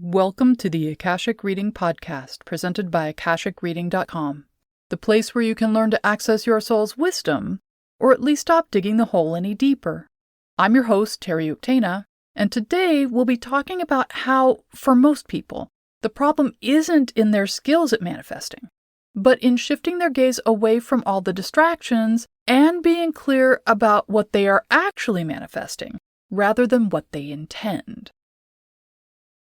Welcome to the Akashic Reading Podcast, presented by AkashicReading.com, the place where you can learn to access your soul's wisdom, or at least stop digging the hole any deeper. I'm your host, Terry Uktana, and today we'll be talking about how, for most people, the problem isn't in their skills at manifesting, but in shifting their gaze away from all the distractions and being clear about what they are actually manifesting, rather than what they intend.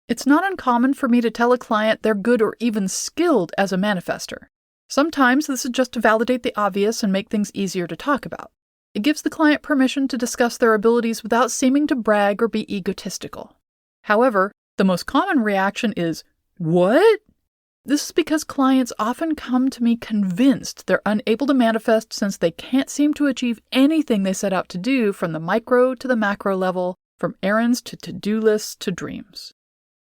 It's not uncommon for me to tell a client they're good or even skilled as a manifester. Sometimes this is just to validate the obvious and make things easier to talk about. It gives the client permission to discuss their abilities without seeming to brag or be egotistical. However, the most common reaction is, "What?" This is because clients often come to me convinced they're unable to manifest since they can't seem to achieve anything they set out to do, from the micro to the macro level, from errands to to-do lists to dreams.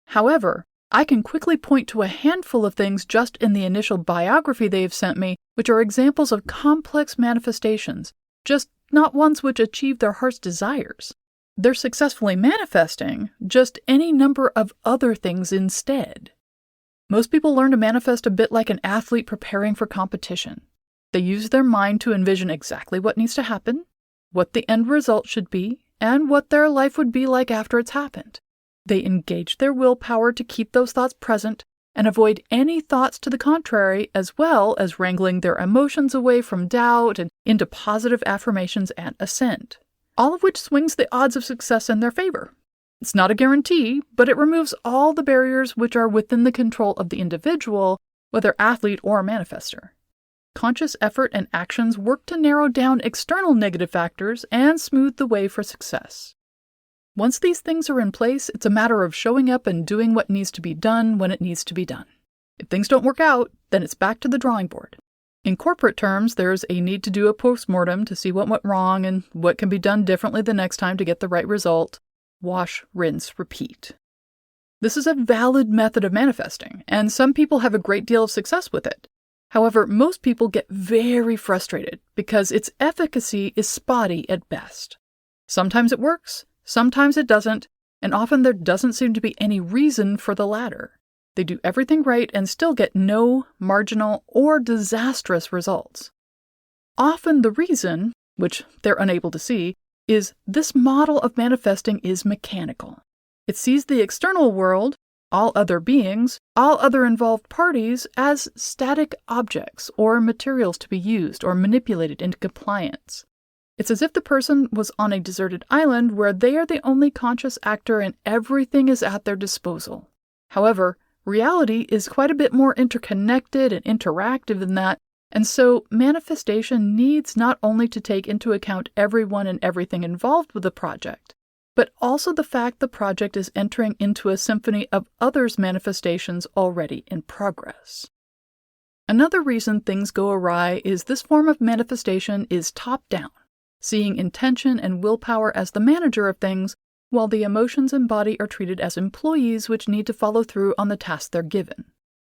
However, I can quickly point to a handful of things just in the initial biography they have sent me, which are examples of complex manifestations, just not ones which achieve their heart's desires. They're successfully manifesting just any number of other things instead. Most people learn to manifest a bit like an athlete preparing for competition. They use their mind to envision exactly what needs to happen, what the end result should be, and what their life would be like after it's happened. They engage their willpower to keep those thoughts present and avoid any thoughts to the contrary, as well as wrangling their emotions away from doubt and into positive affirmations and assent, all of which swings the odds of success in their favor. It's not a guarantee, but it removes all the barriers which are within the control of the individual, whether athlete or manifester. Conscious effort and actions work to narrow down external negative factors and smooth the way for success. Once these things are in place, it's a matter of showing up and doing what needs to be done when it needs to be done. If things don't work out, then it's back to the drawing board. In corporate terms, there's a need to do a postmortem to see what went wrong and what can be done differently the next time to get the right result. Wash, rinse, repeat. This is a valid method of manifesting, and some people have a great deal of success with it. However, most people get very frustrated because its efficacy is spotty at best. Sometimes it works, sometimes it doesn't, and often there doesn't seem to be any reason for the latter. They do everything right and still get no, marginal, or disastrous results. Often the reason, which they're unable to see, is this model of manifesting is mechanical. It sees the external world, all other beings, all other involved parties, as static objects or materials to be used or manipulated into compliance. It's as if the person was on a deserted island where they are the only conscious actor and everything is at their disposal. However, reality is quite a bit more interconnected and interactive than that, and so manifestation needs not only to take into account everyone and everything involved with the project, but also the fact the project is entering into a symphony of others' manifestations already in progress. Another reason things go awry is this form of manifestation is top-down, seeing intention and willpower as the manager of things, while the emotions and body are treated as employees which need to follow through on the tasks they're given.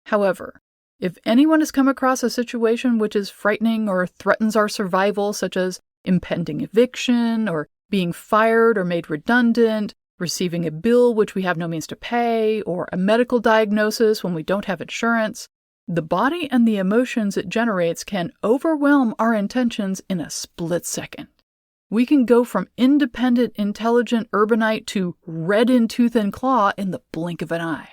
However, if anyone has come across a situation which is frightening or threatens our survival, such as impending eviction, or being fired or made redundant, receiving a bill which we have no means to pay, or a medical diagnosis when we don't have insurance, the body and the emotions it generates can overwhelm our intentions in a split second. We can go from independent, intelligent urbanite to red in tooth and claw in the blink of an eye.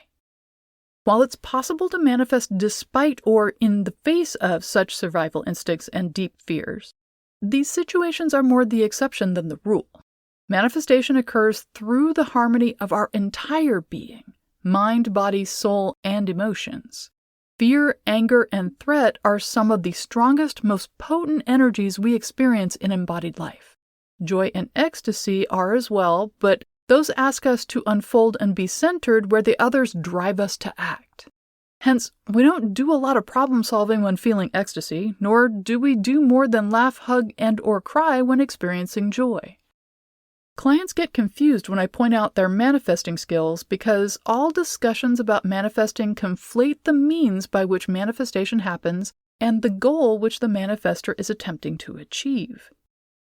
While it's possible to manifest despite or in the face of such survival instincts and deep fears, these situations are more the exception than the rule. Manifestation occurs through the harmony of our entire being, mind, body, soul, and emotions. Fear, anger, and threat are some of the strongest, most potent energies we experience in embodied life. Joy and ecstasy are as well, but those ask us to unfold and be centered where the others drive us to act. Hence, we don't do a lot of problem solving when feeling ecstasy, nor do we do more than laugh, hug, and or cry when experiencing joy. Clients get confused when I point out their manifesting skills because all discussions about manifesting conflate the means by which manifestation happens and the goal which the manifester is attempting to achieve.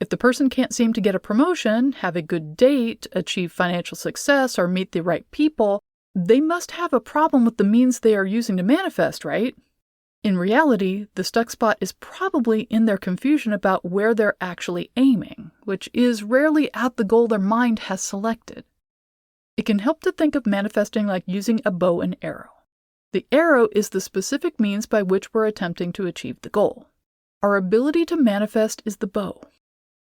If the person can't seem to get a promotion, have a good date, achieve financial success, or meet the right people, they must have a problem with the means they are using to manifest, right? In reality, the stuck spot is probably in their confusion about where they're actually aiming, which is rarely at the goal their mind has selected. It can help to think of manifesting like using a bow and arrow. The arrow is the specific means by which we're attempting to achieve the goal. Our ability to manifest is the bow.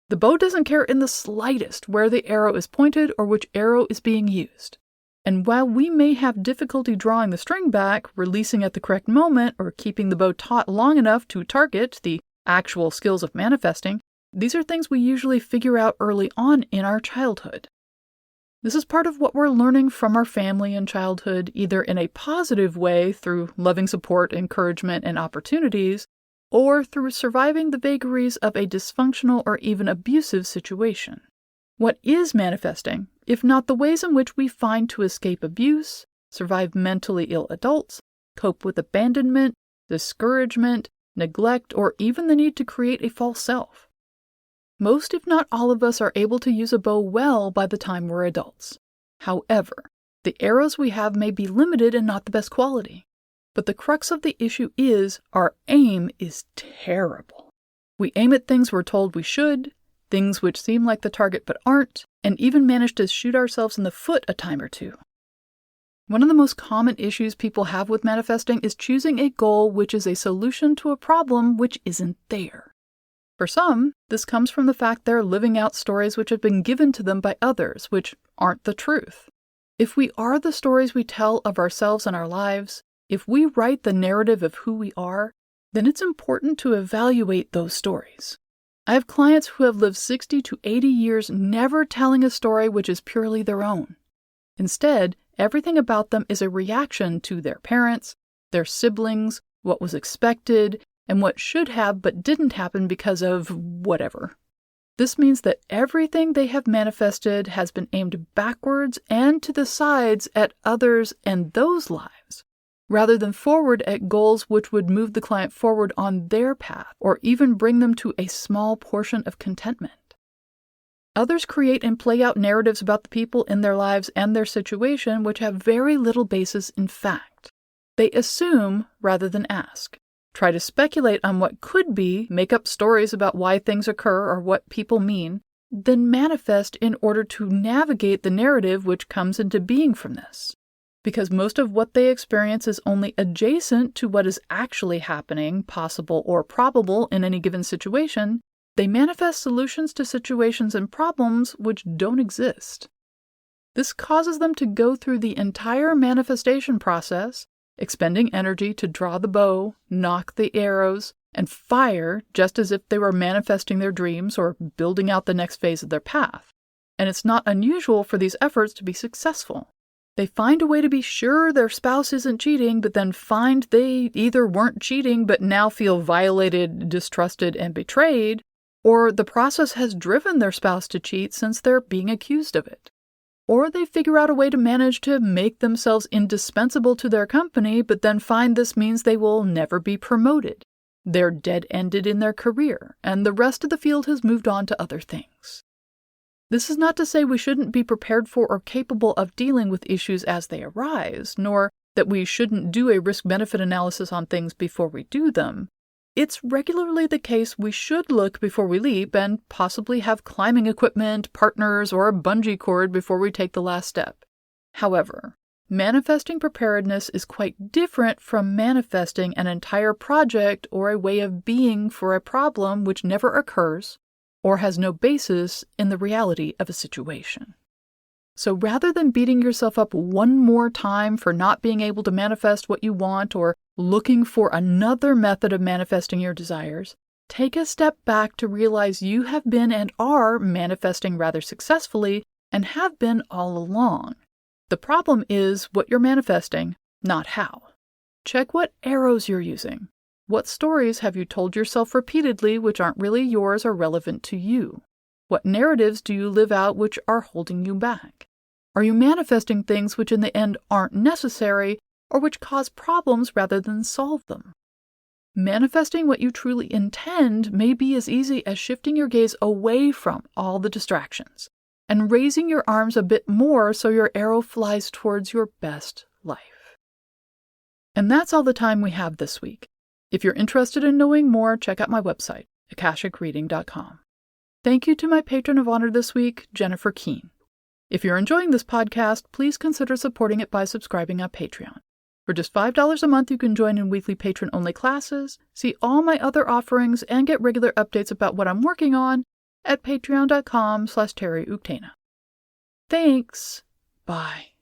The bow doesn't care in the slightest where the arrow is pointed or which arrow is being used. And while we may have difficulty drawing the string back, releasing at the correct moment, or keeping the bow taut long enough to target the actual skills of manifesting, these are things we usually figure out early on in our childhood. This is part of what we're learning from our family in childhood, either in a positive way through loving support, encouragement, and opportunities, or through surviving the vagaries of a dysfunctional or even abusive situation. What is manifesting, if not the ways in which we find to escape abuse, survive mentally ill adults, cope with abandonment, discouragement, neglect, or even the need to create a false self? Most, if not all of us, are able to use a bow well by the time we're adults. However, the arrows we have may be limited and not the best quality. But the crux of the issue is our aim is terrible. We aim at things we're told we should, things which seem like the target but aren't, and even manage to shoot ourselves in the foot a time or two. One of the most common issues people have with manifesting is choosing a goal which is a solution to a problem which isn't there. For some, this comes from the fact they're living out stories which have been given to them by others, which aren't the truth. If we are the stories we tell of ourselves and our lives, if we write the narrative of who we are, then it's important to evaluate those stories. I have clients who have lived 60 to 80 years never telling a story which is purely their own. Instead, everything about them is a reaction to their parents, their siblings, what was expected, and what should have but didn't happen because of whatever. This means that everything they have manifested has been aimed backwards and to the sides at others and those lives, rather than forward at goals which would move the client forward on their path or even bring them to a small portion of contentment. Others create and play out narratives about the people in their lives and their situation which have very little basis in fact. They assume rather than ask, try to speculate on what could be, make up stories about why things occur or what people mean, then manifest in order to navigate the narrative which comes into being from this. Because most of what they experience is only adjacent to what is actually happening, possible, or probable in any given situation, they manifest solutions to situations and problems which don't exist. This causes them to go through the entire manifestation process, expending energy to draw the bow, nock the arrows, and fire just as if they were manifesting their dreams or building out the next phase of their path. And it's not unusual for these efforts to be successful. They find a way to be sure their spouse isn't cheating, but then find they either weren't cheating but now feel violated, distrusted, and betrayed, or the process has driven their spouse to cheat since they're being accused of it. Or they figure out a way to manage to make themselves indispensable to their company, but then find this means they will never be promoted. They're dead-ended in their career, and the rest of the field has moved on to other things. This is not to say we shouldn't be prepared for or capable of dealing with issues as they arise, nor that we shouldn't do a risk-benefit analysis on things before we do them. It's regularly the case we should look before we leap and possibly have climbing equipment, partners, or a bungee cord before we take the last step. However, manifesting preparedness is quite different from manifesting an entire project or a way of being for a problem which never occurs or has no basis in the reality of a situation. So rather than beating yourself up one more time for not being able to manifest what you want or looking for another method of manifesting your desires, take a step back to realize you have been and are manifesting rather successfully and have been all along. The problem is what you're manifesting, not how. Check what arrows you're using. What stories have you told yourself repeatedly which aren't really yours or relevant to you? What narratives do you live out which are holding you back? Are you manifesting things which in the end aren't necessary or which cause problems rather than solve them? Manifesting what you truly intend may be as easy as shifting your gaze away from all the distractions and raising your arms a bit more so your arrow flies towards your best life. And that's all the time we have this week. If you're interested in knowing more, check out my website, akashicreading.com. Thank you to my patron of honor this week, Jennifer Keene. If you're enjoying this podcast, please consider supporting it by subscribing on Patreon. For just $5 a month, you can join in weekly patron-only classes, see all my other offerings, and get regular updates about what I'm working on at patreon.com/TerryUktana. Thanks. Bye.